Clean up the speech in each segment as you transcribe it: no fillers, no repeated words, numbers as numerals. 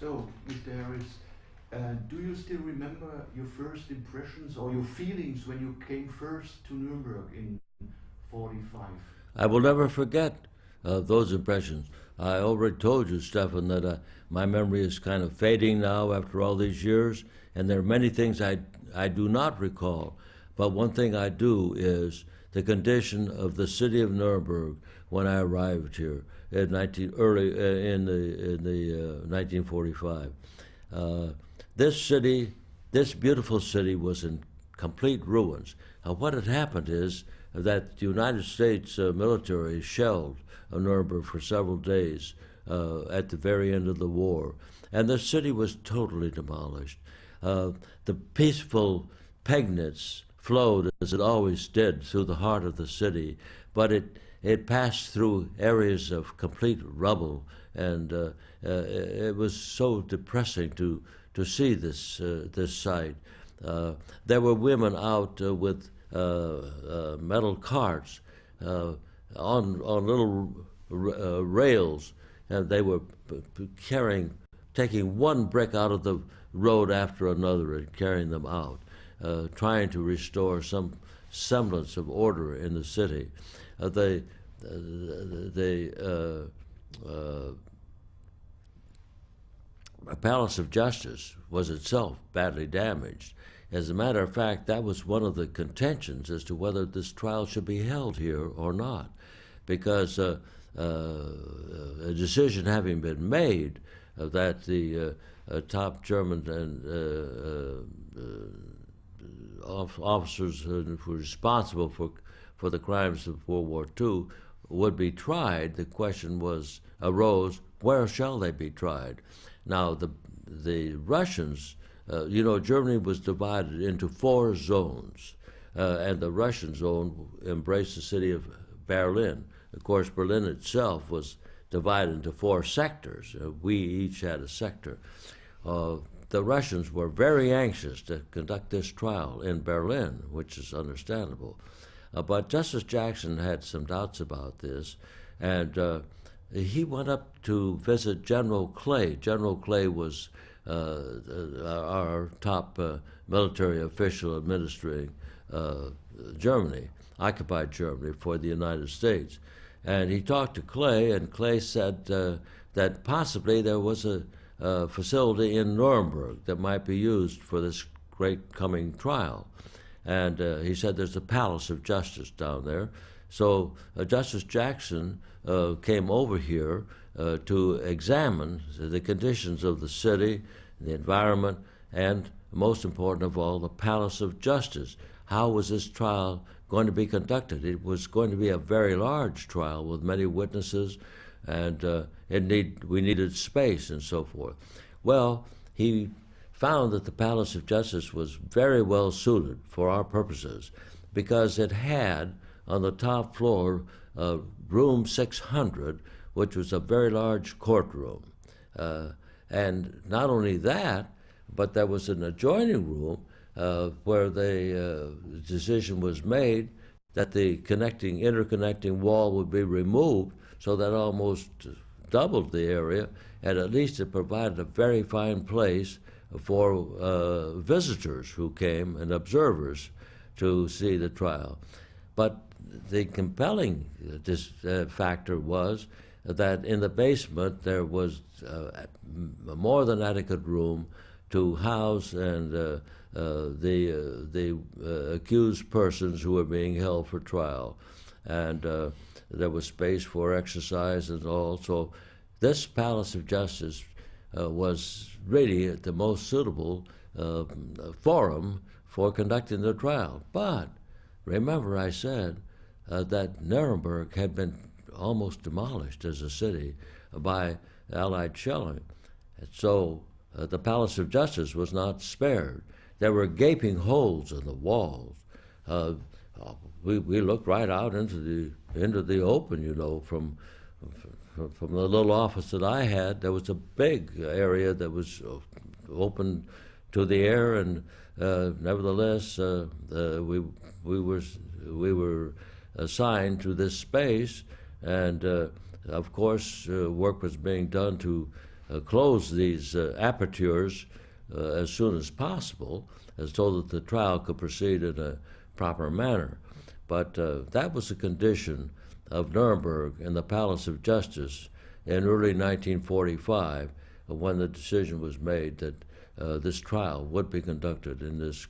So, Mr. Harris, do you still remember your first impressions or your feelings when you came first to Nuremberg in 45? I will never forget those impressions. I already told you, Stefan, that my memory is kind of fading now after all these years, and there are many things I do not recall. But one thing I do is the condition of the city of Nuremberg when I arrived here in 1945. This city, this beautiful city, was in complete ruins. What had happened is that the United States military shelled Nuremberg for several days at the very end of the war, and the city was totally demolished. The peaceful Pegnitz flowed as it always did through the heart of the city, but it passed through areas of complete rubble, and it was so depressing to see this sight. There were women out with metal carts on little rails, and they were taking one brick out of the road after another and carrying them out, trying to restore some semblance of order in the city. The Palace of Justice was itself badly damaged. As a matter of fact, that was one of the contentions as to whether this trial should be held here or not, because a decision having been made that the top German officers who were responsible for the crimes of World War II would be tried, the question arose, where shall they be tried? Now, the Russians, Germany was divided into 4 zones, and the Russian zone embraced the city of Berlin. Of course, Berlin itself was divided into 4 sectors. We each had a sector. The Russians were very anxious to conduct this trial in Berlin, which is understandable. But Justice Jackson had some doubts about this, and he went up to visit General Clay. General Clay was our top military official administering Germany, occupied Germany for the United States. And he talked to Clay, and Clay said that possibly there was a facility in Nuremberg that might be used for this great coming trial. And he said there's a Palace of Justice down there. So Justice Jackson came over here to examine the conditions of the city, the environment, and most important of all, the Palace of Justice. How was this trial going to be conducted? It was going to be a very large trial with many witnesses, and we needed space and so forth. Well, he found that the Palace of Justice was very well suited for our purposes because it had on the top floor room 600, which was a very large courtroom. And not only that, but there was an adjoining room where the decision was made that the interconnecting wall would be removed, so that almost doubled the area, and at least it provided a very fine place for visitors who came and observers to see the trial. But the compelling factor was that in the basement there was more than adequate room to house and the accused persons who were being held for trial. And there was space for exercise and all. So this Palace of Justice was really the most suitable forum for conducting the trial. But remember I said that Nuremberg had been almost demolished as a city by Allied shelling. So the Palace of Justice was not spared. There were gaping holes in the walls. We looked right out into the open, from the little office that I had. There was a big area that was open to the air, and nevertheless, we were assigned to this space, and of course, work was being done to close these apertures as soon as possible, so that the trial could proceed in a proper manner. But that was a condition of Nuremberg in the Palace of Justice in early 1945, when the decision was made that this trial would be conducted in this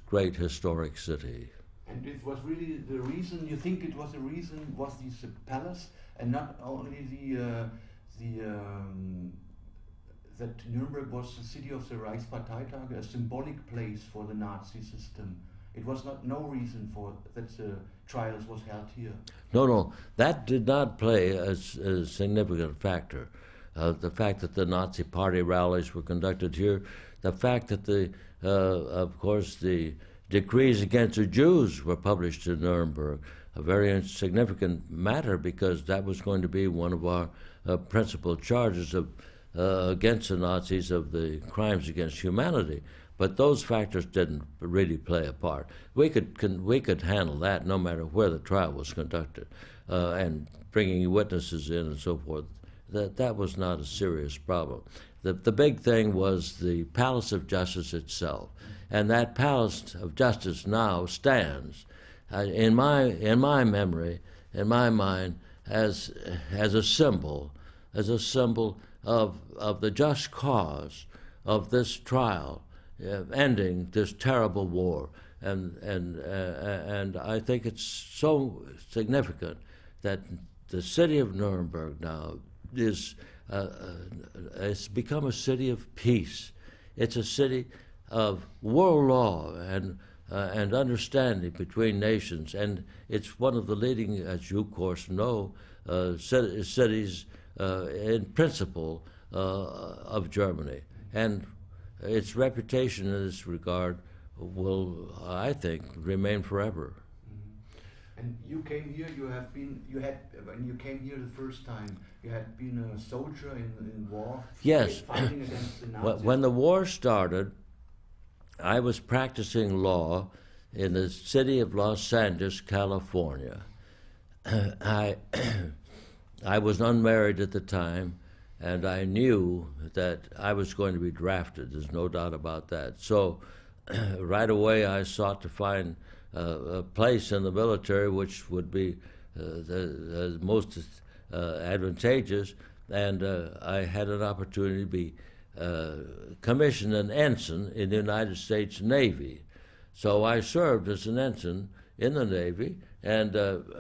great historic city. And it was really the reason, you think it was the reason, was this palace, and not only that Nuremberg was the city of the Reichsparteitag, a symbolic place for the Nazi system. It was no reason for that the trials was held here. No, that did not play a significant factor. The fact that the Nazi Party rallies were conducted here, the fact that of course, the decrees against the Jews were published in Nuremberg, a very significant matter, because that was going to be one of our principal charges against the Nazis of the crimes against humanity. But those factors didn't really play a part. We could handle that no matter where the trial was conducted, and bringing witnesses in and so forth. That was not a serious problem. The big thing was the Palace of Justice itself, and that Palace of Justice now stands, in my memory, in my mind, as a symbol of the just cause of this trial, ending this terrible war, and I think it's so significant that the city of Nuremberg now it's become a city of peace. It's a city of world law and understanding between nations, and it's one of the leading, as you of course know, cities in principle of Germany. And its reputation in this regard will, I think, remain forever. And you came here, when you came here the first time, you had been a soldier in war? Yes. Fighting against the Nazis. When the war started, I was practicing law in the city of Los Angeles, California. I was unmarried at the time, and I knew that I was going to be drafted. There's no doubt about that. So right away I sought to find a place in the military which would be the most advantageous, and I had an opportunity to be commissioned an ensign in the United States Navy. So I served as an ensign in the Navy, and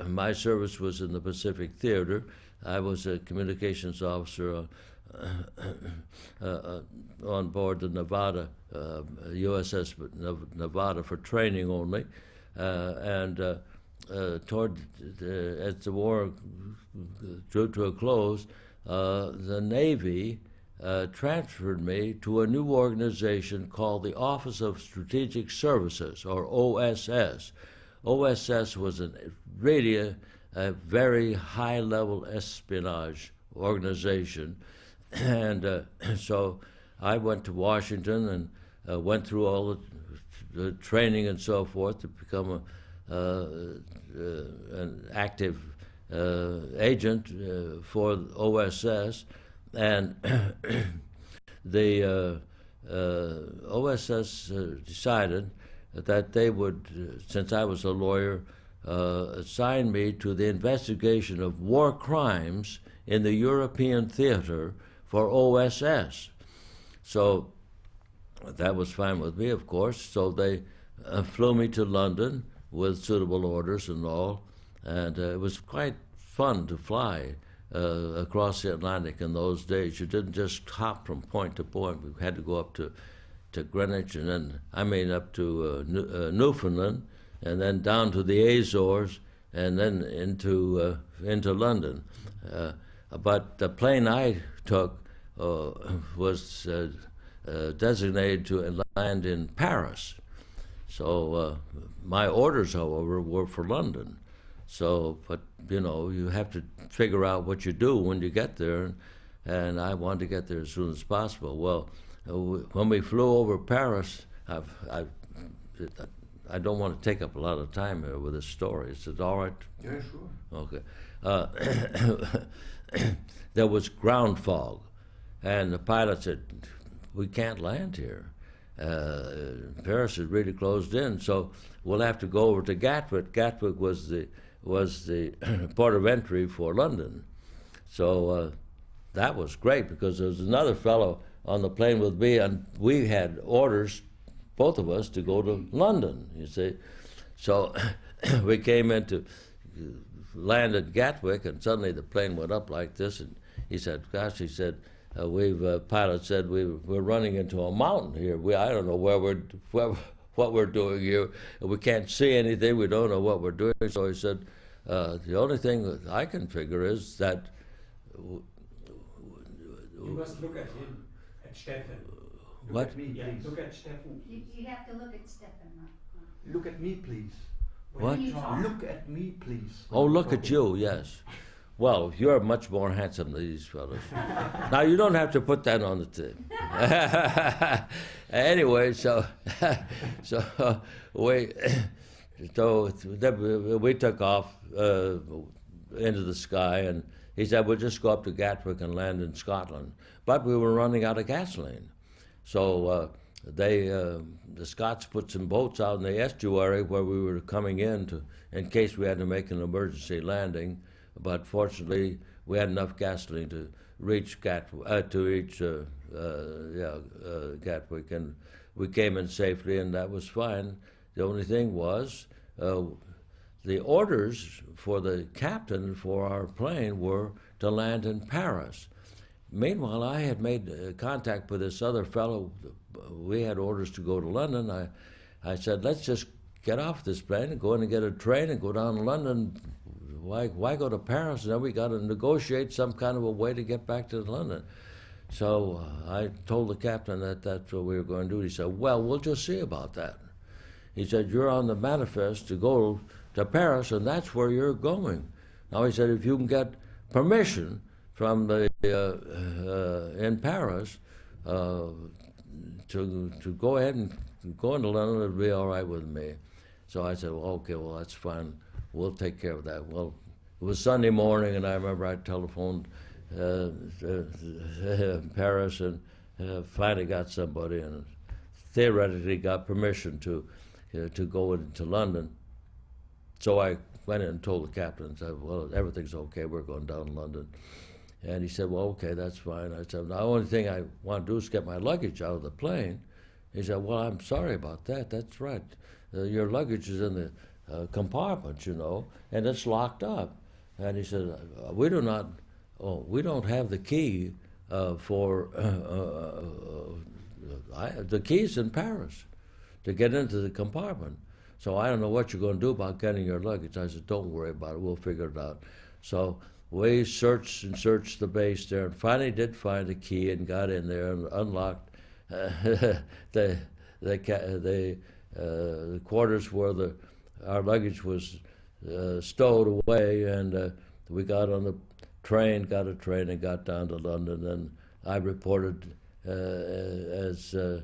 my service was in the Pacific Theater. I was a communications officer on board the Nevada, USS Nevada, for training only. As the war drew to a close, the Navy transferred me to a new organization called the Office of Strategic Services, or OSS. OSS was really a very high-level espionage organization, and so I went to Washington and went through all the training and so forth to become an active agent for OSS, and the OSS decided that they would, since I was a lawyer, assign me to the investigation of war crimes in the European theater for OSS. So that was fine with me, of course. So they flew me to London with suitable orders and all, and it was quite fun to fly across the Atlantic in those days. You didn't just hop from point to point. We had to go up to Greenwich, and then up to Newfoundland, and then down to the Azores, and then into London. But the plane I took was designated to land in Paris. So my orders, however, were for London. So, but you have to figure out what you do when you get there, and I wanted to get there as soon as possible. Well, when we flew over Paris, I don't want to take up a lot of time here with this story. Is it all right? Yeah, sure. Okay. There was ground fog, And the pilot said, "We can't land here. Paris is really closed in, so we'll have to go over to Gatwick." Gatwick was the port of entry for London. So that was great, because there was another fellow on the plane with me, and we had orders, both of us, to go to London, you see. So we came into, landed at Gatwick, and suddenly the plane went up like this, and he said, "Gosh," he said, pilot said, we're running into a mountain here. I don't know what we're doing here. We can't see anything. We don't know what we're doing." So he said, "The only thing that I can figure is that..." You must look at him, at Stefan. What? Look at me, Yeah, please. look at Stefan. You have to look at Stefan. Look at me, please. What? Look at me, please. Oh, look at you, yes. Well, you're much more handsome than these fellows. Now, you don't have to put that on the tape. Anyway, so we took off into the sky, and he said, "We'll just go up to Gatwick and land in Scotland." But we were running out of gasoline. So the Scots put some boats out in the estuary where we were coming in case we had to make an emergency landing. But fortunately, we had enough gasoline to reach Gatwick, and we came in safely, and that was fine. The only thing was, the orders for the captain for our plane were to land in Paris. Meanwhile, I had made contact with this other fellow. We had orders to go to London. I said, "Let's just get off this plane and go in and get a train and go down to London. Why go to Paris? And then we got to negotiate some kind of a way to get back to London." So I told the captain that that's what we were going to do. He said, "Well, we'll just see about that." He said, "You're on the manifest to go to Paris, and that's where you're going." Now, he said, "If you can get permission from the in Paris to go ahead and go into London, it'll be all right with me." So I said, "Well, okay, well, that's fine. We'll take care of that." Well, it was Sunday morning, and I remember I telephoned Paris and finally got somebody, and theoretically got permission to go into London. So I went in and told the captain, and said, "Well, everything's okay. We're going down to London." And he said, "Well, okay, that's fine." I said, "The only thing I want to do is get my luggage out of the plane." He said, "Well, I'm sorry about that. That's right. Your luggage is in the compartment, you know, and it's locked up." And he said, we don't have the key for the key's in Paris to get into the compartment. So I don't know what you're going to do about getting your luggage." I said, "Don't worry about it. We'll figure it out." So we searched and searched the base there, and finally did find a key and got in there and unlocked the quarters where our luggage was stowed away, and we got on the train, got and got down to London, and I reported as a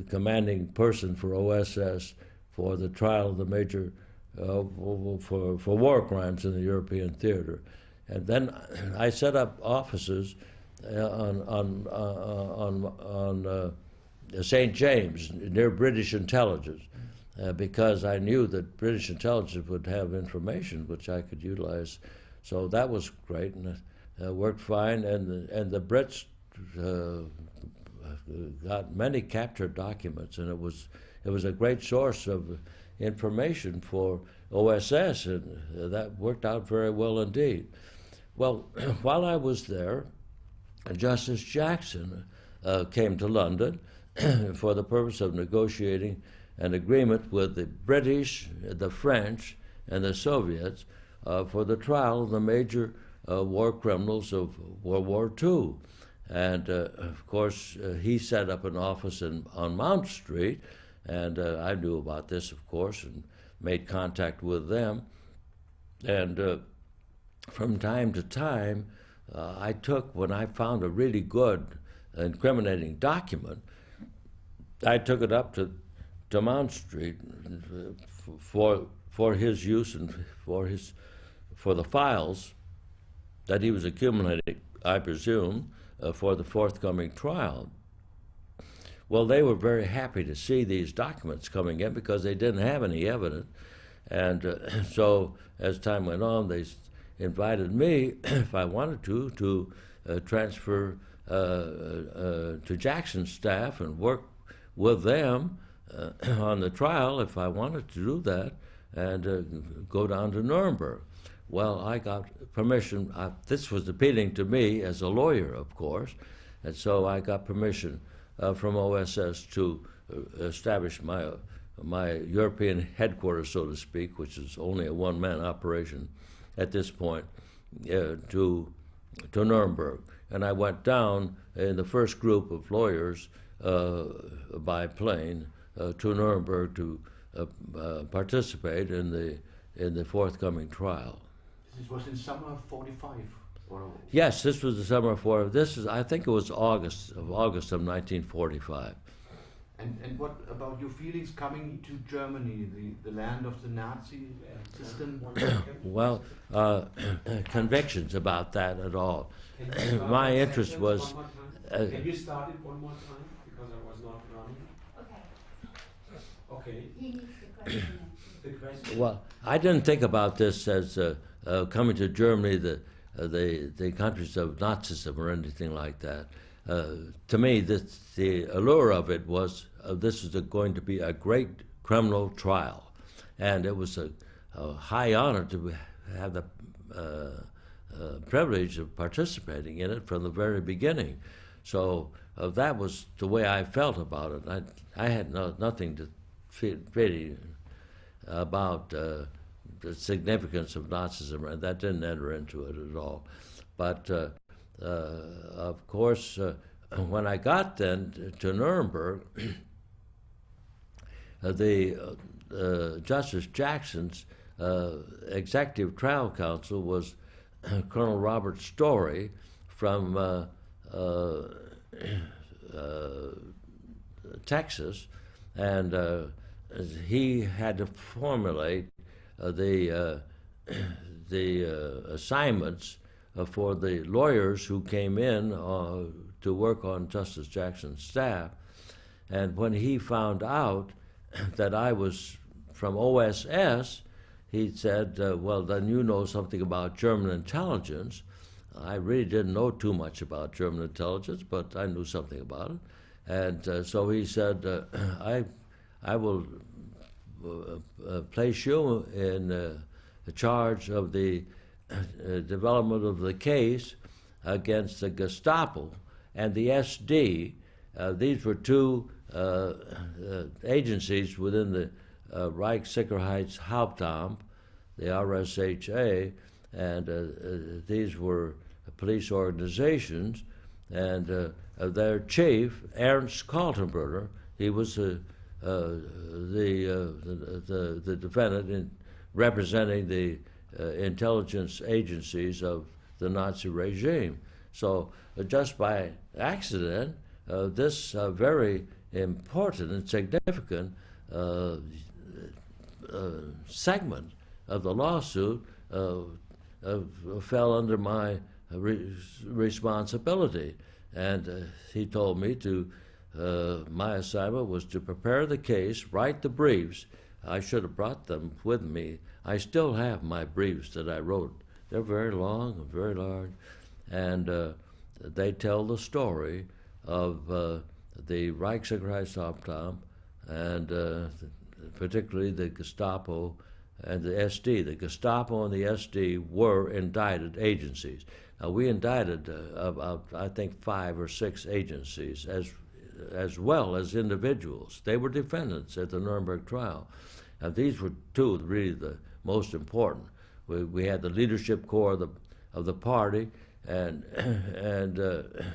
commanding person for OSS for the trial of the major for war crimes in the European theater. And then I set up offices on St. James near British intelligence because I knew that British intelligence would have information which I could utilize. So that was great, and worked fine. And the Brits got many captured documents, and it was a great source of information for OSS, and that worked out very well indeed. Well, while I was there, Justice Jackson came to London for the purpose of negotiating an agreement with the British, the French, and the Soviets for the trial of the major war criminals of World War II. And of course, he set up an office on Mount Street, and I knew about this, of course, and made contact with them. And from time to time, when I found a really good incriminating document, I took it up to Mount Street for his use and for the files. that he was accumulating, I presume, for the forthcoming trial. Well, they were very happy to see these documents coming in because they didn't have any evidence. And so as time went on, they invited me, if I wanted to transfer to Jackson's staff and work with them on the trial if I wanted to do that, and go down to Nuremberg. Well, I got permission. This was appealing to me as a lawyer, of course, and so I got permission from OSS to establish my European headquarters, so to speak, which is only a one-man operation at this point, to Nuremberg. And I went down in the first group of lawyers by plane to Nuremberg to participate in the forthcoming trial. This was in summer of '45. Yes, this was the summer of '45. This is, I think, it was August of 1945. And what about your feelings coming to Germany, the land of the Nazi system? Well, convictions about that at all. My interest was. Can you start it one more time? Because I was not running. Okay. He needs the question. Well, I didn't think about this as coming to Germany, the countries of Nazism or anything like that. To me, the allure of it was this was going to be a great criminal trial, and it was a high honor to have the privilege of participating in it from the very beginning. So that was the way I felt about it. I had nothing to feel really about the significance of Nazism, and that didn't enter into it at all. But of course, when I got then to Nuremberg, Justice Jackson's executive trial counsel was Colonel Robert Story from Texas, and he had to formulate the assignments for the lawyers who came in to work on Justice Jackson's staff. And when he found out that I was from OSS, he said, well, then you know something about German intelligence. I really didn't know too much about German intelligence, but I knew something about it. And so he said, I will place you in the charge of the development of the case against the Gestapo and the SD. These were two agencies within the Reichssicherheitshauptamt, the RSHA, and these were police organizations, and their chief, Ernst Kaltenbrunner, he was the defendant in representing the intelligence agencies of the Nazi regime. So just by accident, this very important and significant segment of the lawsuit fell under my responsibility. And he told me my assignment was to prepare the case, write the briefs. I should have brought them with me. I still have my briefs that I wrote. They're very long and very large, and they tell the story of the Reichssicherheitshauptamt and particularly the Gestapo and the SD. The Gestapo and the SD were indicted agencies. Now, we indicted about, I think, 5 or 6 agencies as well as individuals. They were defendants at the Nuremberg trial. And these were two really the most important. We had the leadership core of the party, and the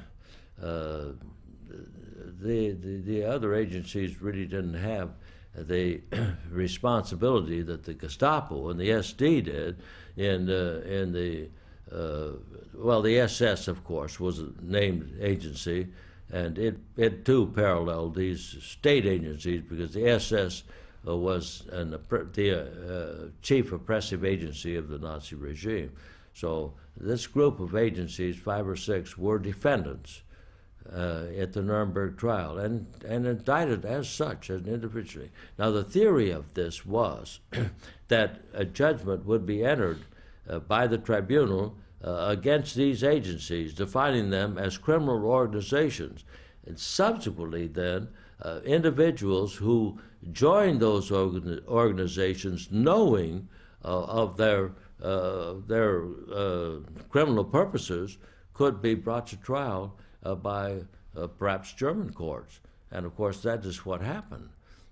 other agencies really didn't have the responsibility that the Gestapo and the SD did in the SS, of course, was a named agency, and it too paralleled these state agencies because the SS was the chief oppressive agency of the Nazi regime. So this group of agencies, 5 or 6, were defendants at the Nuremberg trial and indicted as such, as individually. Now the theory of this was that a judgment would be entered by the tribunal against these agencies, defining them as criminal organizations. And subsequently then, individuals who joined those organizations knowing of their criminal purposes could be brought to trial by perhaps German courts. And of course that is what happened.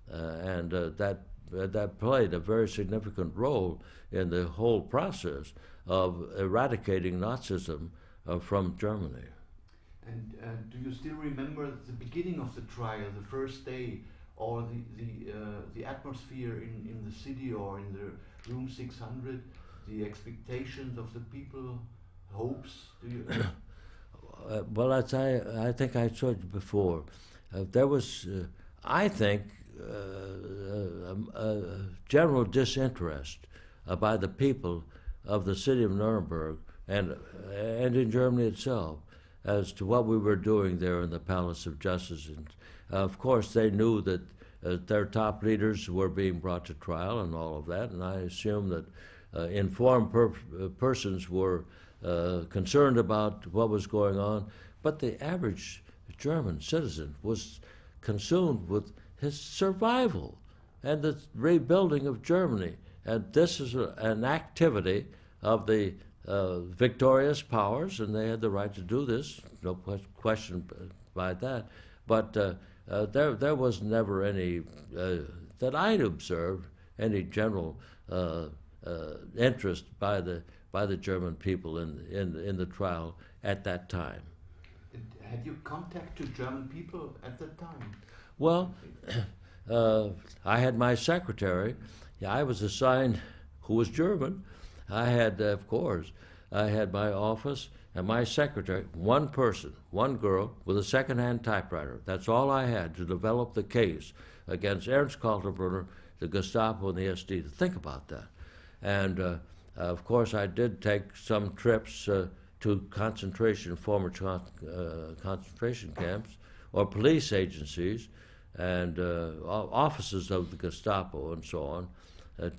And that played a very significant role in the whole process of eradicating Nazism from Germany. And do you still remember the beginning of the trial, the first day, or the atmosphere in the city or in the room 600, the expectations of the people, hopes? Do you? Well, as I think I told you before, there was, I think, general disinterest by the people of the city of Nuremberg and in Germany itself as to what we were doing there in the Palace of Justice. And of course, they knew that their top leaders were being brought to trial and all of that, and I assume that informed persons were concerned about what was going on, but the average German citizen was consumed with his survival and the rebuilding of Germany. And this is an activity of the victorious powers, and they had the right to do this, no question by that. But there was never any, that I'd observed, any general interest by the German people in the trial at that time. Had you contact to German people at that time? Well, I had my secretary. Yeah, I was assigned, who was German. I had, of course, I had my office and my secretary, one person, one girl with a second-hand typewriter. That's all I had to develop the case against Ernst Kaltenbrunner, the Gestapo, and the SD. To think about that. And of course, I did take some trips to former concentration camps, or police agencies, and offices of the Gestapo and so on,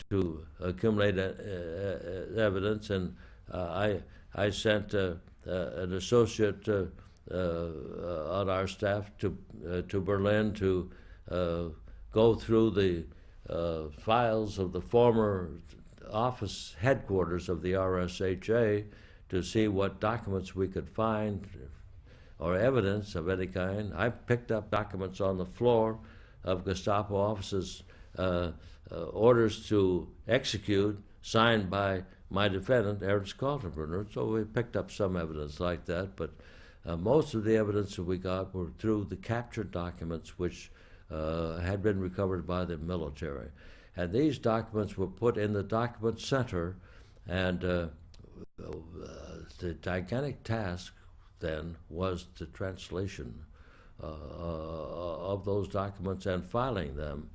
to accumulate evidence. And I sent an associate on our staff to Berlin to go through the files of the former office headquarters of the RSHA to see what documents we could find or evidence of any kind. I picked up documents on the floor of Gestapo offices, orders to execute, signed by my defendant, Ernst Kaltenbrunner. So we picked up some evidence like that, but most of the evidence that we got were through the captured documents which had been recovered by the military. And these documents were put in the document center, and the gigantic task then was the translation of those documents and filing them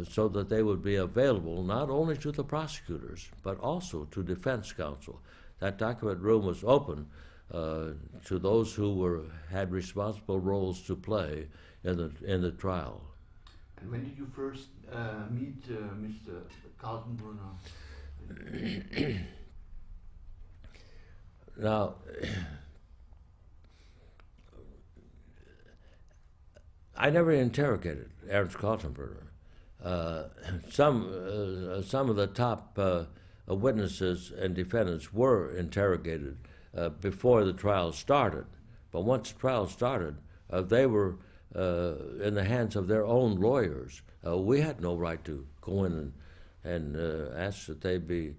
so that they would be available not only to the prosecutors but also to defense counsel. That document room was open to those who had responsible roles to play in the trial. And when did you first meet Mr. Kaltenbrunner? Now, I never interrogated Ernst Kaltenbrunner. Some of the top witnesses and defendants were interrogated before the trial started. But once the trial started, they were in the hands of their own lawyers. We had no right to go in and ask that they be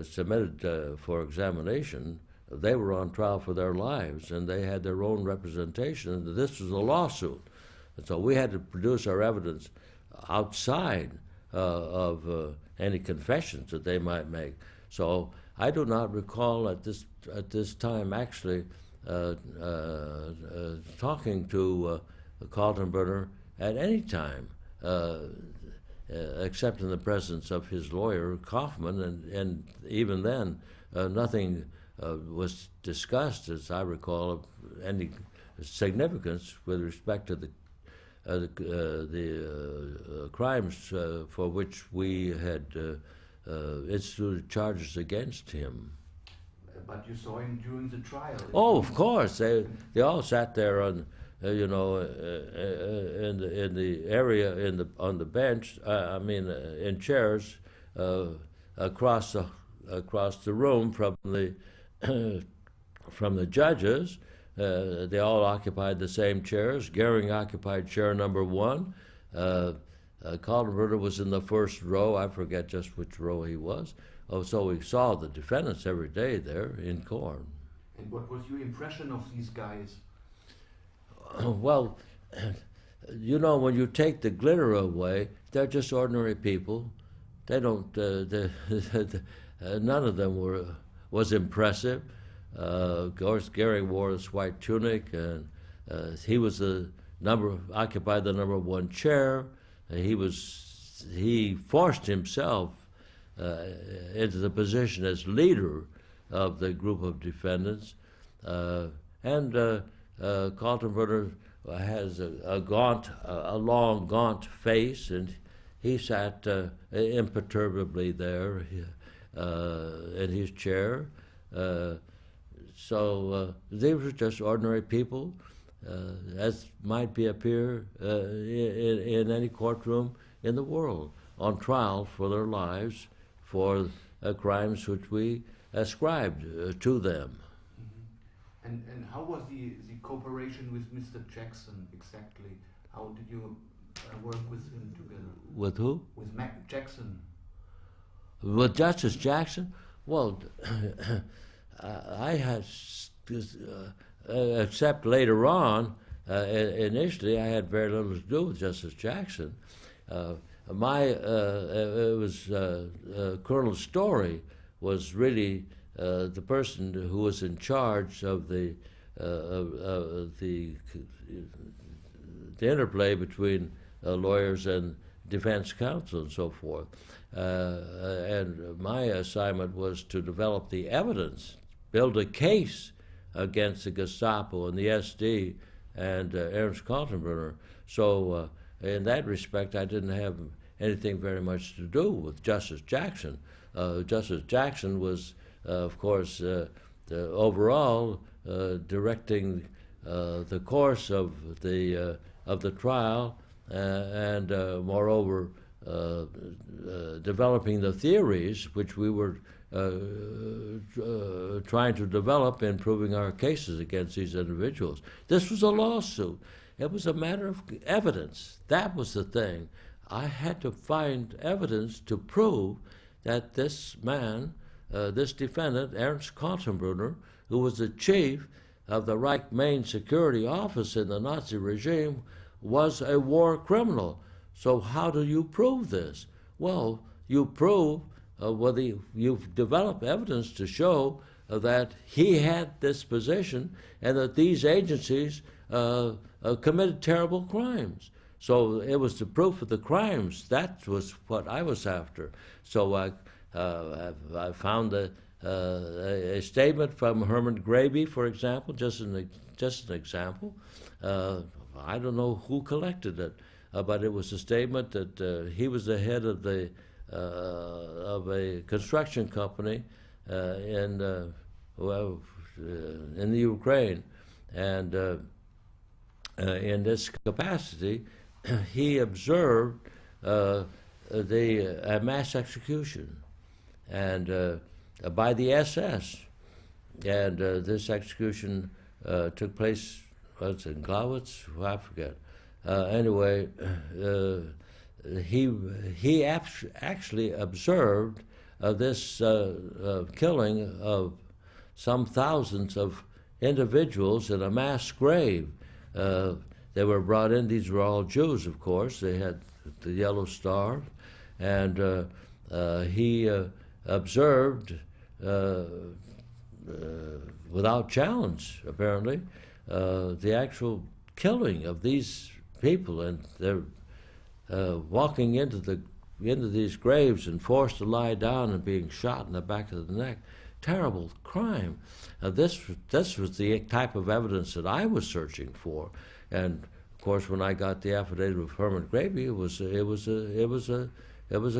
submitted for examination. They were on trial for their lives, and they had their own representation, and this was a lawsuit. And so we had to produce our evidence outside of any confessions that they might make. So I do not recall at this time actually talking to Kaltenbrunner at any time, except in the presence of his lawyer, Kaufman, and even then, nothing was discussed, as I recall, of any significance with respect to the crimes for which we had instituted charges against him. But you saw him during the trial. Oh, of course. They all sat there on, in the area on the bench. In chairs across the room from the from the judges. They all occupied the same chairs. Goering occupied chair number 1. Kaltenbrunner was in the first row. I forget just which row he was. Oh, so we saw the defendants every day there in court. And what was your impression of these guys? Well, when you take the glitter away, they're just ordinary people. They don't. None of them was impressive. Of course, Goering wore this white tunic, and he was occupied the number 1 chair. He forced himself into the position as leader of the group of defendants, and Kaltenbrunner has a long, gaunt face, and he sat imperturbably there in his chair. So they were just ordinary people, as might appear in any courtroom in the world, on trial for their lives for crimes which we ascribed to them. Mm-hmm. And how was the cooperation with Mr. Jackson exactly? How did you work with him together? With who? With Mac Jackson. With Justice Jackson? Well, I had, except later on, initially I had very little to do with Justice Jackson. Colonel Story was really the person who was in charge of the interplay between lawyers and defense counsel and so forth. And my assignment was to develop the evidence, build a case against the Gestapo and the SD and Ernst Kaltenbrunner. So in that respect, I didn't have anything very much to do with Justice Jackson. Justice Jackson was, of course, overall directing the course of the trial, and moreover, developing the theories which we were trying to develop in proving our cases against these individuals. This was a lawsuit. It was a matter of evidence. That was the thing. I had to find evidence to prove that this man, this defendant, Ernst Kaltenbrunner, who was the chief of the Reich Main Security Office in the Nazi regime, was a war criminal. So how do you prove this? Well, you prove whether you've developed evidence to show that he had this position and that these agencies committed terrible crimes. So it was the proof of the crimes. That was what I was after. So I found a statement from Herman Graby, for example, just an example. I don't know who collected it, but it was a statement that he was the head of a construction company in the Ukraine, and in this capacity, he observed a mass execution, and by the SS, and this execution took place. Was it in Glowitz? I forget. Anyway, he actually observed this killing of some thousands of individuals in a mass grave. They were brought in. These were all Jews, of course. They had the yellow star, and he observed without challenge, apparently, the actual killing of these people, and they're walking into these graves and forced to lie down and being shot in the back of the neck. terrible crime. This was the type of evidence that I was searching for, and of course, when I got the affidavit of Herman Gravy, it was a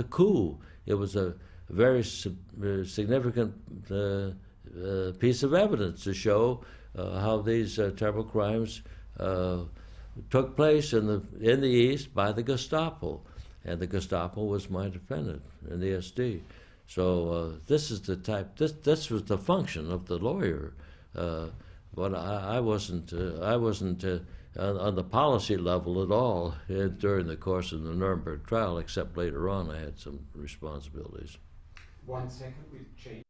coup. It was a very significant piece of evidence to show how these terrible crimes took place in the East by the Gestapo, and the Gestapo was my defendant in the SD. So this is the type. This was the function of the lawyer, but I wasn't on the policy level at all during the course of the Nuremberg trial. Except later on, I had some responsibilities. 1 second, we change.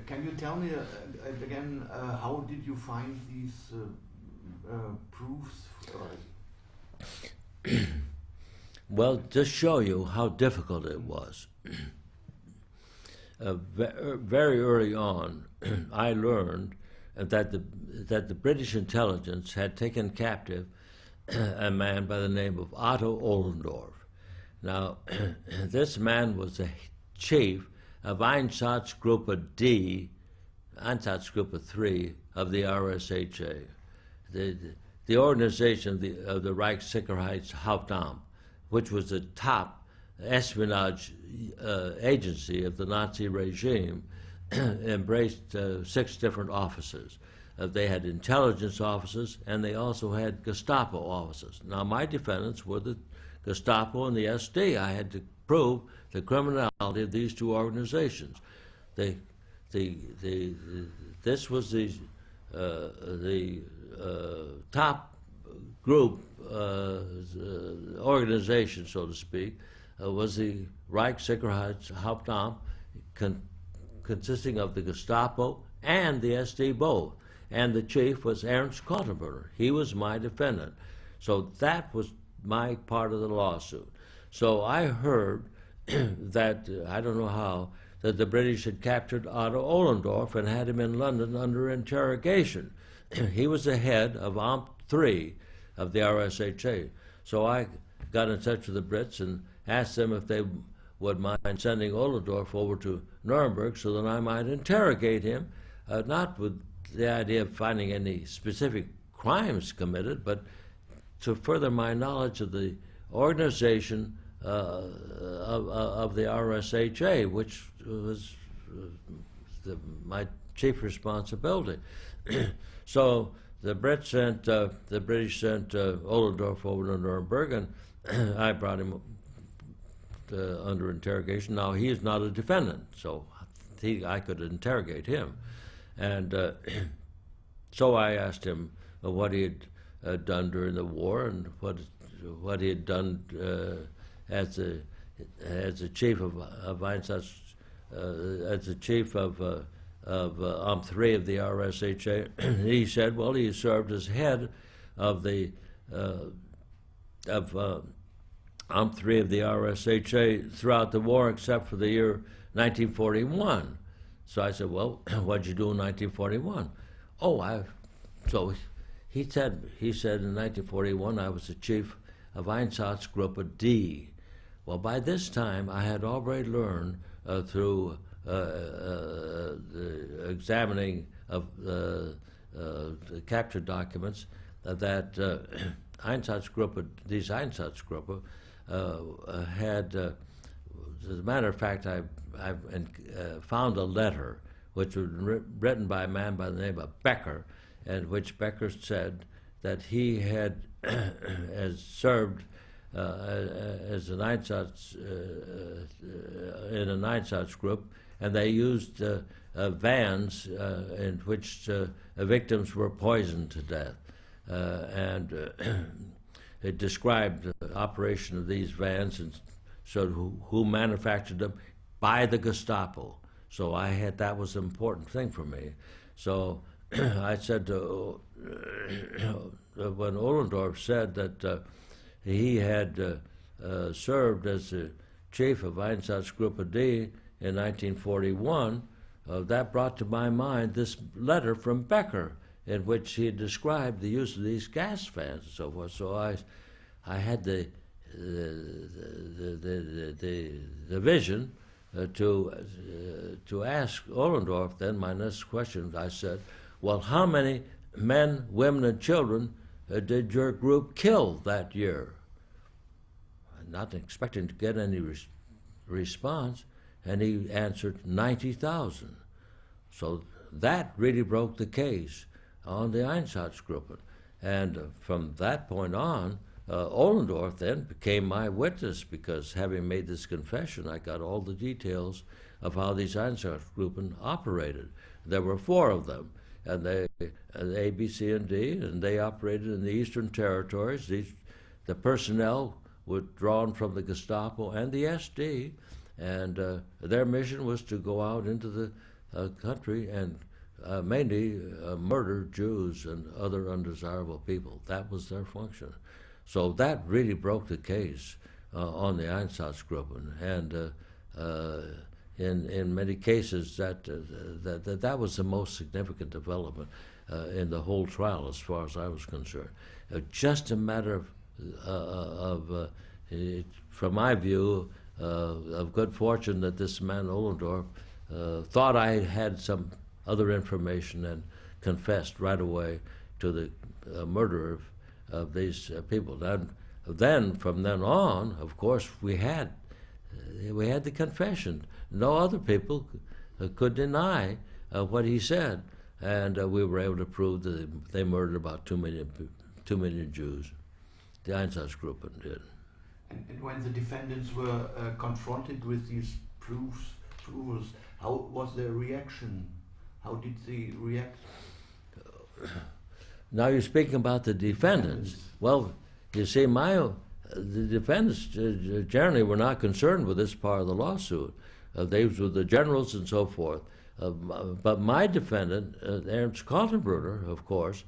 Can you tell me again, how did you find these proofs? Well, just show you how difficult it was. Very early on, I learned that the British intelligence had taken captive a man by the name of Otto Ollendorf. Now, this man was the chief of Einsatzgruppe D, Einsatzgruppe 3 of the RSHA, the organization of the Reichssicherheitshauptamt, which was the top espionage agency of the Nazi regime, embraced 6 different offices. They had intelligence offices, and they also had Gestapo offices. Now, my defendants were the Gestapo and the SD. I had to prove the criminality of these 2 organizations. This was the top group organization, so to speak, was the Reichssicherheitshauptamt, consisting of the Gestapo and the SD both. And the chief was Ernst Kaltenbrunner. He was my defendant. So that was my part of the lawsuit. So I heard that, I don't know how, that the British had captured Otto Ollendorf and had him in London under interrogation. He was the head of Amt 3 of the RSHA. So I got in touch with the Brits and asked them if they would mind sending Ollendorf over to Nuremberg so that I might interrogate him, not with the idea of finding any specific crimes committed, but to further my knowledge of the organization of the RSHA, which was my chief responsibility. So the British sent Ollendorf over to Nuremberg, and I brought him under interrogation. Now, he is not a defendant, so I could interrogate him. And so I asked him what he had done during the war and what he had done as the chief of Einsatz, as the chief of Amt 3 of the RSHA. He said, well, he served as head of the Amt 3 of the RSHA throughout the war except for the year 1941. So I said, well, what'd you do in 1941? So he said in 1941 I was the chief of Einsatzgruppe D. Well, by this time I had already learned through examining of the captured documents that these Einsatzgruppe had, as a matter of fact, I've found a letter which was written by a man by the name of Becker, in which Becker said that he had served as an Einsatz in an Einsatz group, and they used vans in which victims were poisoned to death, and it described the operation of these vans and showed who manufactured them by the Gestapo. So that was an important thing for me. So I said to, when Ollendorf said that he had served as the chief of Einsatzgruppe D in 1941, that brought to my mind this letter from Becker in which he described the use of these gas fans and so forth. So I had the vision to ask Ollendorf then my next question. I said, well, how many men, women, and children did your group kill that year? Not expecting to get any response, and he answered 90,000. So that really broke the case on the Einsatzgruppe. And from that point on, Ollendorf then became my witness, because having made this confession, I got all the details of how these Einsatzgruppen operated. There were 4 of them, and they, A, B, C, and D, and they operated in the Eastern Territories. The personnel were drawn from the Gestapo and the SD, and their mission was to go out into the country and mainly murder Jews and other undesirable people. That was their function. So that really broke the case on the Einsatzgruppen, and in many cases that was the most significant development in the whole trial, as far as I was concerned. Just a matter of from my view, of good fortune that this man Ohlendorf thought I had some other information and confessed right away to the murder of these people. Then, from then on, of course, we had the confession. No other people could deny what he said, and we were able to prove that they murdered about 2 million Jews. The Einsatzgruppen did. And when the defendants were confronted with these proofs, how was their reaction? How did they react? Now you're speaking about the defendants. Well, you see, the defendants generally were not concerned with this part of the lawsuit. They were the generals and so forth. But my defendant, Ernst Kaltenbrunner, of course,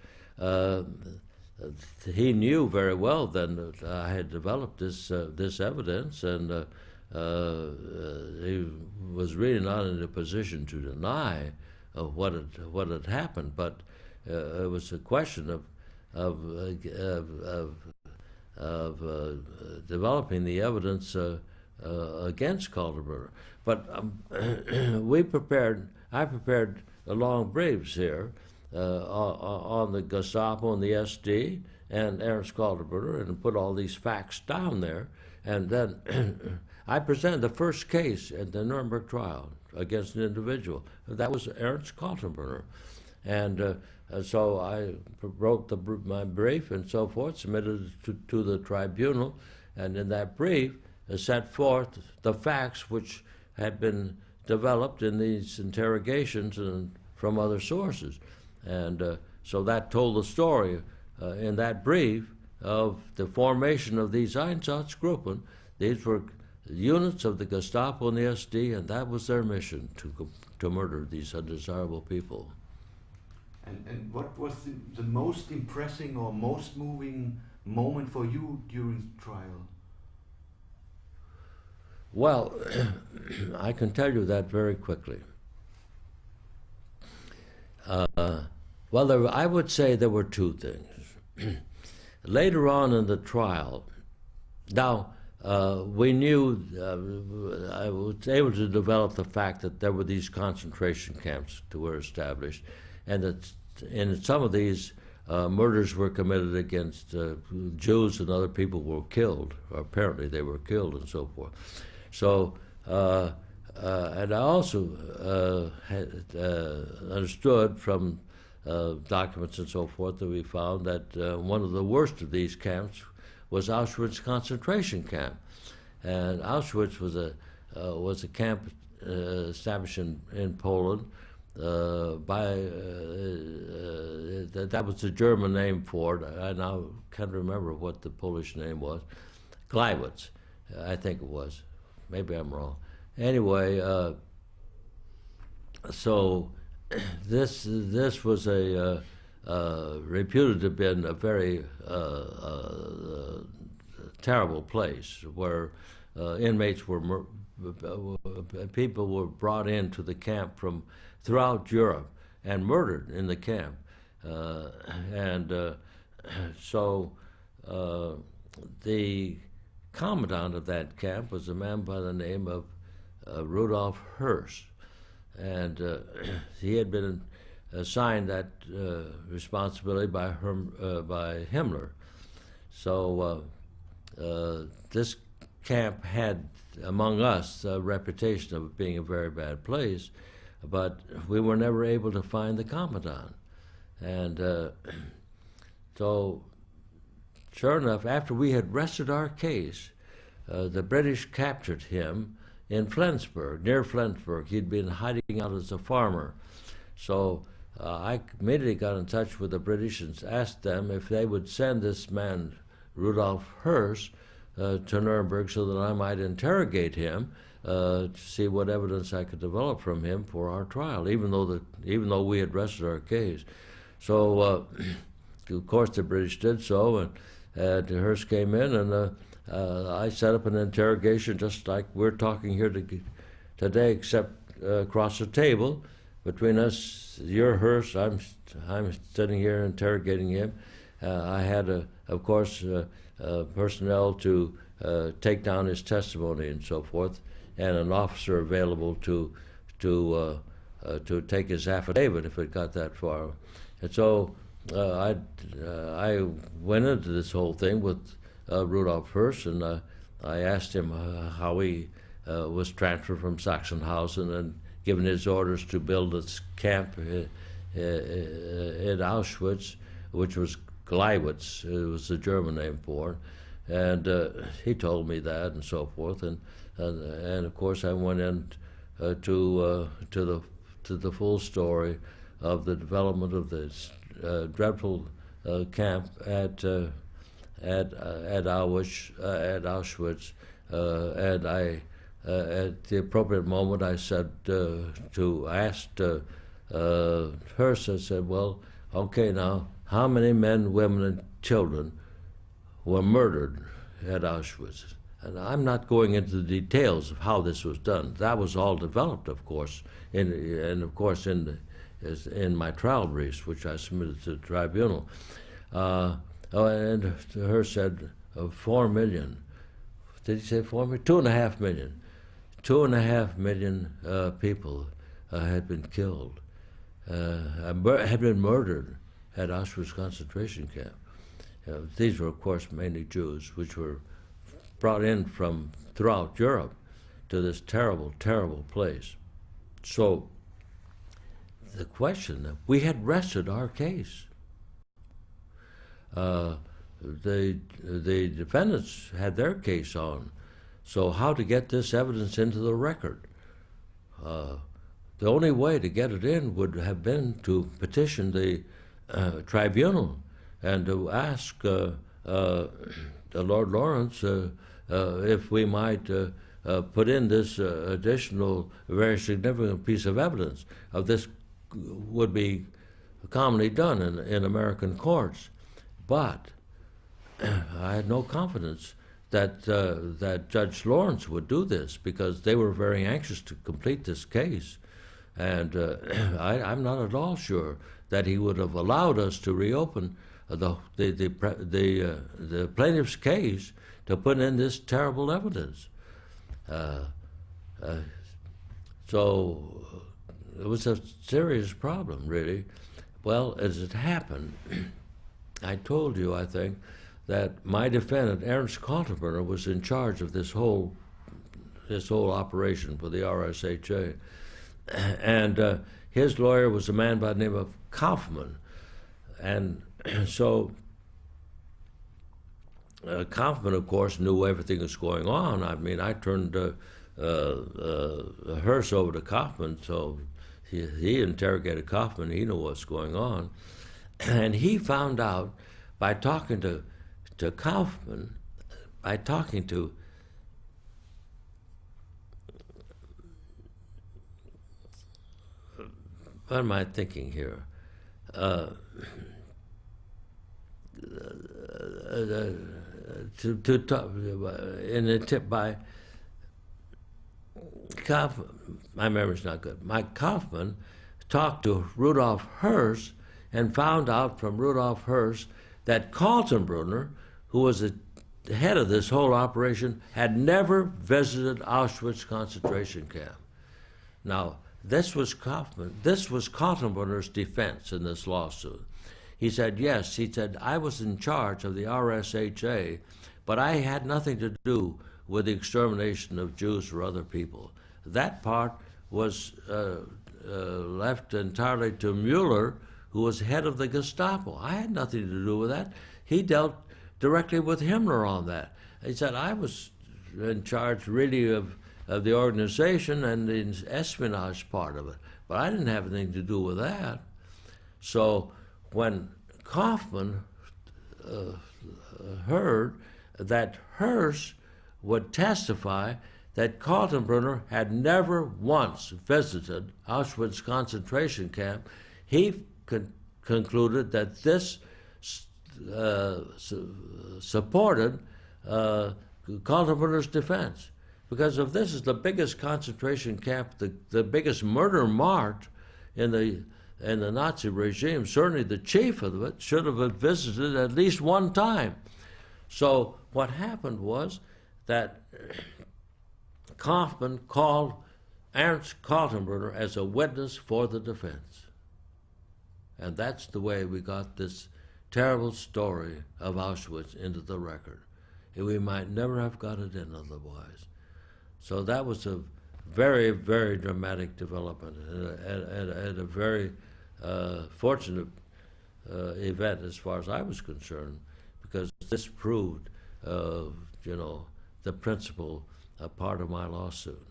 he knew very well then that I had developed this evidence, and he was really not in a position to deny what had happened. But it was a question of developing the evidence against Kaltenbrunner. But I prepared long briefs here on the Gestapo and the SD and Ernst Kaltenbrunner, and put all these facts down there. And then I presented the first case at the Nuremberg trial against an individual. That was Ernst Kaltenbrunner. And so I wrote my brief and so forth, submitted it to the tribunal, and in that brief set forth the facts which had been developed in these interrogations and from other sources. And so that told the story in that brief of the formation of these Einsatzgruppen. These were units of the Gestapo and the SD, and that was their mission, to murder these undesirable people. And what was the most impressing or most moving moment for you during the trial? Well, I can tell you that very quickly. Well, I would say there were two things. Later on in the trial, now we knew, I was able to develop the fact that there were these concentration camps that were established, and that in some of these murders were committed against Jews, and other people were killed, or apparently they were killed and so forth. So, and I also had understood from documents and so forth that we found that one of the worst of these camps was Auschwitz concentration camp. And Auschwitz was a camp established in Poland that was the German name for it. I now can't remember what the Polish name was. Gleiwitz, I think it was. Maybe I'm wrong. Anyway, so this was reputed to have been a very terrible place where inmates people were brought into the camp from throughout Europe and murdered in the camp. So the commandant of that camp was a man by the name of Rudolf Hirsch, and he had been assigned that responsibility by Himmler. So this camp had, among us, a reputation of being a very bad place, but we were never able to find the commandant. And so, sure enough, after we had rested our case, the British captured him in Flensburg, near Flensburg. He'd been hiding out as a farmer. So I immediately got in touch with the British and asked them if they would send this man, Rudolf Hirsch, to Nuremberg so that I might interrogate him to see what evidence I could develop from him for our trial, even though we had rested our case. So, of course, the British did so, Hearst came in, and I set up an interrogation just like we're talking here today, except across the table between us. You're Hearst. I'm sitting here interrogating him. I had, of course, personnel to take down his testimony and so forth, and an officer available to take his affidavit if it got that far. And so I went into this whole thing with Rudolf Hearst, and I asked him how he was transferred from Sachsenhausen and given his orders to build this camp in Auschwitz, which was Gleiwitz. It was the German name for it. And he told me that and so forth. And of course I went in to the full story of the development of this dreadful camp at Auschwitz, and I, at the appropriate moment, I said asked Hearst. I said, "Well, okay, now how many men, women, and children were murdered at Auschwitz?" And I'm not going into the details of how this was done. That was all developed, of course, in my trial briefs, which I submitted to the tribunal. And Hearst said 4 million. Did he say 4 million? 2.5 million. 2.5 million people had been killed, had been murdered at Auschwitz concentration camp. These were, of course, mainly Jews, which were brought in from throughout Europe to this terrible, terrible place. So the question, we had rested our case. The defendants had their case on. So how to get this evidence into the record? The only way to get it in would have been to petition the tribunal and to ask the Lord Lawrence if we might put in this additional, very significant piece of evidence. This would be commonly done in American courts. But I had no confidence that Judge Lawrence would do this, because they were very anxious to complete this case. And I'm not at all sure that he would have allowed us to reopen the plaintiff's case to put in this terrible evidence. So it was a serious problem, really. Well, as it happened, I told you, I think, that my defendant, Ernst Kaltenbrunner, was in charge of this whole operation for the RSHA. And his lawyer was a man by the name of Kaufman. And so Kaufman, of course, knew everything that was going on. I mean, I turned Hearst over to Kaufman, so he interrogated Kaufman. He knew what's going on. And he found out by talking to Kaufman, by talking to what am I thinking here? To talk in a tip by Kaufman. My memory's not good. Mike Kaufman talked to Rudolf Hearst and found out from Rudolf Hearst that Kaltenbrunner, who was the head of this whole operation, had never visited Auschwitz concentration camp. Now, this was Kaltenbrunner's defense in this lawsuit. He said, yes, he said, I was in charge of the RSHA, but I had nothing to do with the extermination of Jews or other people. That part was left entirely to Mueller, who was head of the Gestapo. I had nothing to do with that. He dealt directly with Himmler on that. He said, I was in charge really of the organization and the espionage part of it, but I didn't have anything to do with that. So when Kaufman heard that Hearst would testify that Kaltenbrunner had never once visited Auschwitz concentration camp, he concluded that this supported Kaltenbrunner's defense. Because if this is the biggest concentration camp, the biggest murder mart in the Nazi regime, certainly the chief of it should have visited at least one time. So what happened was that Kaufmann called Ernst Kaltenbrunner as a witness for the defense. And that's the way we got this terrible story of Auschwitz into the record. We might never have got it in otherwise. So that was a very, very dramatic development and a very fortunate event as far as I was concerned, because this proved, the principal part of my lawsuit.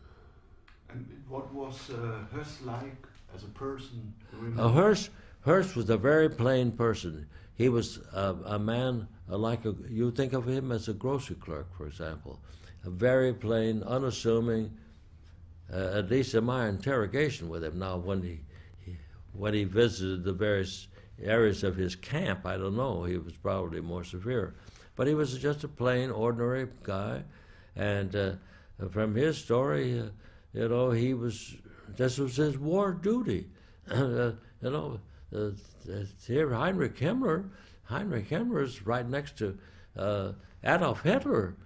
And what was Höss like as a person? Höss was a very plain person. He was a man you think of him as a grocery clerk, for example. A very plain, unassuming, at least in my interrogation with him. Now, when he visited the various areas of his camp, I don't know, he was probably more severe. But he was just a plain, ordinary guy. And from his story, this was his war duty. Here, Heinrich Himmler is right next to Adolf Hitler.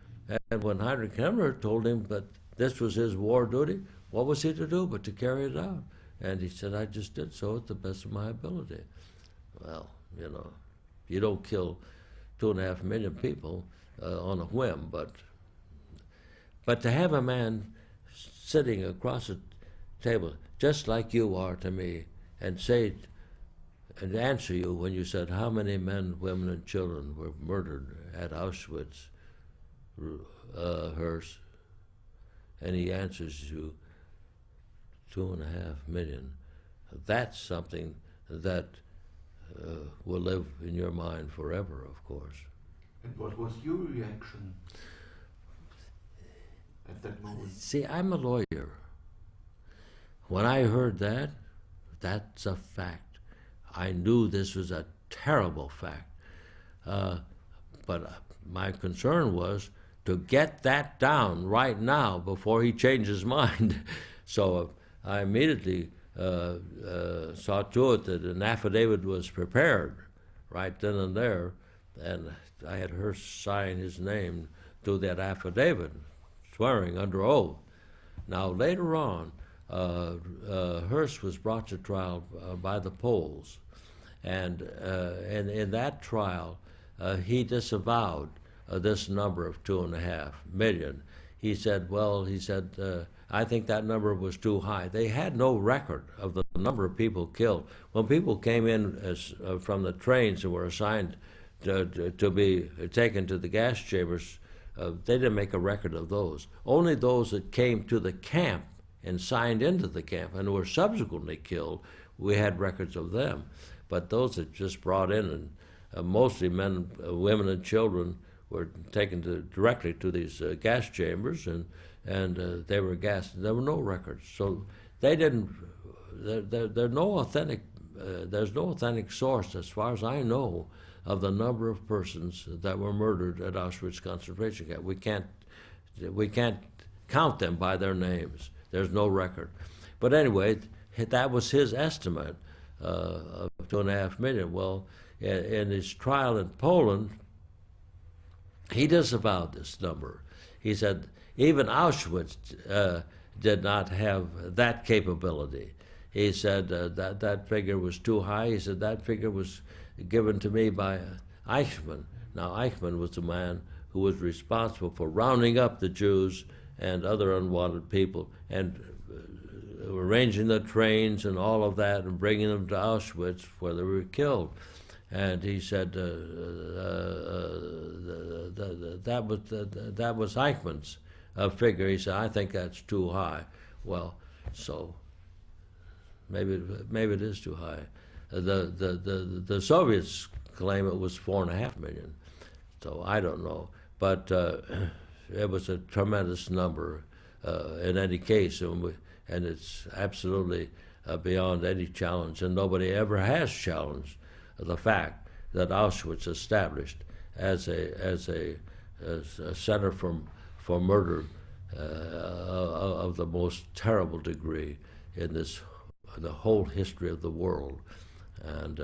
And when Heinrich Himmler told him that this was his war duty, what was he to do but to carry it out? And he said, I just did so at the best of my ability. Well, you don't kill 2.5 million people on a whim, but to have a man sitting across a table, just like you are to me, and say and answer you when you said how many men, women, and children were murdered at Auschwitz, Höss, and he answers you 2.5 million. That's something that will live in your mind forever, of course. And what was your reaction at that moment? See, I'm a lawyer. When I heard that, that's a fact. I knew this was a terrible fact. But my concern was to get that down right now before he changed his mind. So I immediately saw to it that an affidavit was prepared right then and there, and I had her sign his name to that affidavit, swearing under oath. Now later on, Höss was brought to trial by the Poles, and in that trial, he disavowed this number of 2.5 million. He said, I think that number was too high. They had no record of the number of people killed. When people came in from the trains and were assigned to be taken to the gas chambers, they didn't make a record of those. Only those that came to the camp and signed into the camp and were subsequently killed, we had records of them. But those that just brought in, and mostly men, women, and children, were taken directly to these gas chambers, and they were gassed. There were no records, so they didn't. There's no authentic source, as far as I know, of the number of persons that were murdered at Auschwitz concentration camp. We can't count them by their names. There's no record. But anyway, that was his estimate of 2.5 million. Well, in his trial in Poland, he disavowed this number. He said even Auschwitz did not have that capability. He said that figure was too high. He said that figure was given to me by Eichmann. Now, Eichmann was the man who was responsible for rounding up the Jews and other unwanted people and arranging the trains and all of that and bringing them to Auschwitz where they were killed. And he said that was Eichmann's figure. He said, I think that's too high. Well, so maybe it is too high. The Soviets claim it was 4.5 million. So I don't know, but it was a tremendous number in any case, and it's absolutely beyond any challenge, and nobody ever has challenged the fact that Auschwitz established as a center for murder of the most terrible degree in the whole history of the world, and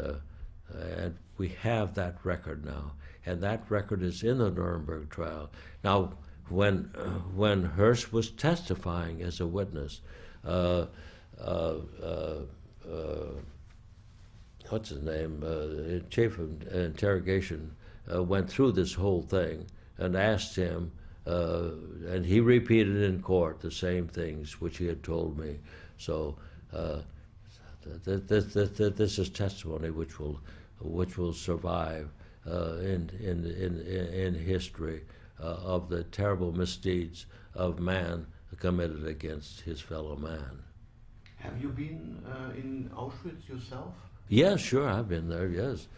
we have that record now, and that record is in the Nuremberg trial. Now, when Hirsch was testifying as a witness, what's his name? Chief of interrogation went through this whole thing and asked him, and he repeated in court the same things which he had told me. So this is testimony which will survive in history of the terrible misdeeds of man committed against his fellow man. Have you been in Auschwitz yourself? Yes, sure, I've been there. Yes,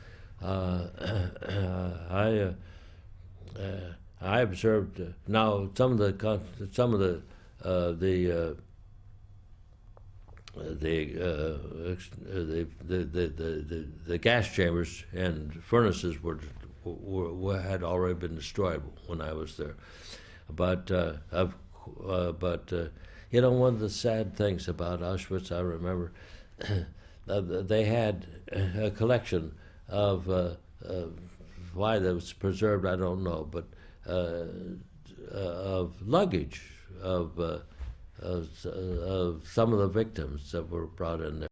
I observed. Now some of the gas chambers and furnaces had already been destroyed when I was there, but you know, one of the sad things about Auschwitz, I remember, they had a collection of why that was preserved, I don't know, but of luggage of some of the victims that were brought in there.